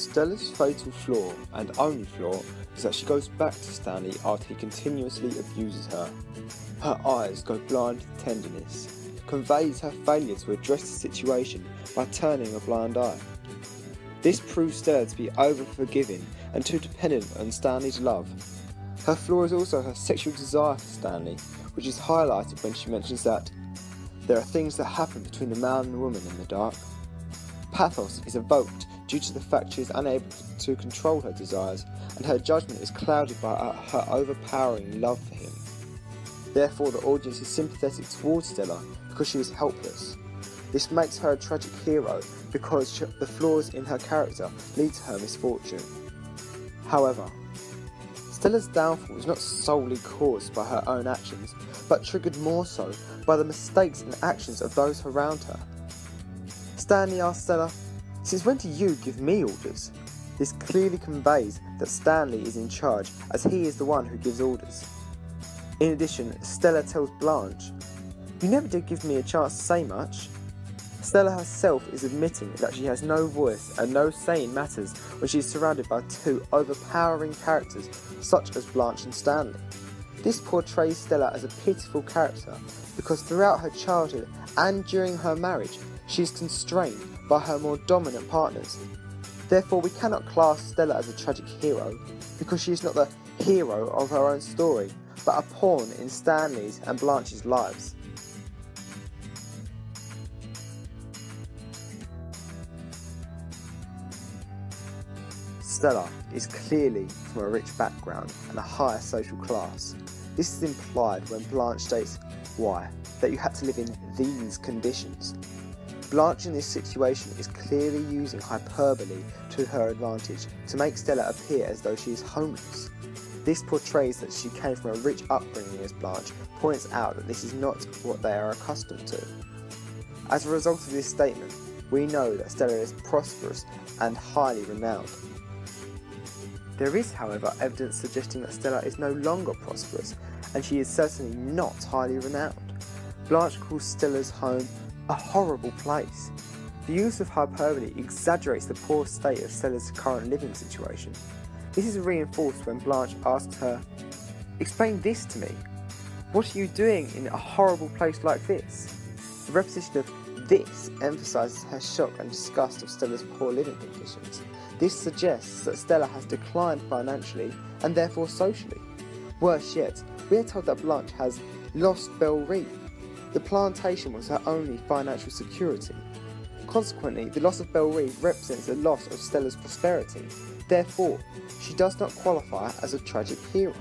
Stella's fatal flaw, and only flaw, is that she goes back to Stanley after he continuously abuses her. Her eyes go blind with tenderness, conveys her failure to address the situation by turning a blind eye. This proves Stella to be over-forgiving and too dependent on Stanley's love. Her flaw is also her sexual desire for Stanley, which is highlighted when she mentions that there are things that happen between the man and the woman in the dark. Pathos is evoked due to the fact she is unable to control her desires, and her judgment is clouded by her overpowering love for him. Therefore, the audience is sympathetic towards Stella because she is helpless. This makes her a tragic hero because the flaws in her character lead to her misfortune. However, Stella's downfall is not solely caused by her own actions, but triggered more so by the mistakes and actions of those around her. Stanley asks Stella, "Since when do you give me orders?" This clearly conveys that Stanley is in charge, as he is the one who gives orders. In addition, Stella tells Blanche, "You never did give me a chance to say much." Stella herself is admitting that she has no voice and no say in matters when she is surrounded by two overpowering characters such as Blanche and Stanley. This portrays Stella as a pitiful character because throughout her childhood and during her marriage, she is constrained by her more dominant partners. Therefore, we cannot class Stella as a tragic hero because she is not the hero of her own story, but a pawn in Stanley's and Blanche's lives. Stella is clearly from a rich background and a higher social class. This is implied when Blanche states, "Why? That you had to live in these conditions." Blanche in this situation is clearly using hyperbole to her advantage to make Stella appear as though she is homeless. This portrays that she came from a rich upbringing, as Blanche points out that this is not what they are accustomed to. As a result of this statement, we know that Stella is prosperous and highly renowned. There is, however, evidence suggesting that Stella is no longer prosperous, and she is certainly not highly renowned. Blanche calls Stella's home a horrible place. The use of hyperbole exaggerates the poor state of Stella's current living situation. This is reinforced when Blanche asks her, "Explain this to me. What are you doing in a horrible place like this?" The repetition of "this" emphasises her shock and disgust of Stella's poor living conditions. This suggests that Stella has declined financially and therefore socially. Worse yet, we are told that Blanche has lost Belle Reve. The plantation was her only financial security. Consequently, the loss of Belle Reve represents the loss of Stella's prosperity. Therefore, she does not qualify as a tragic hero.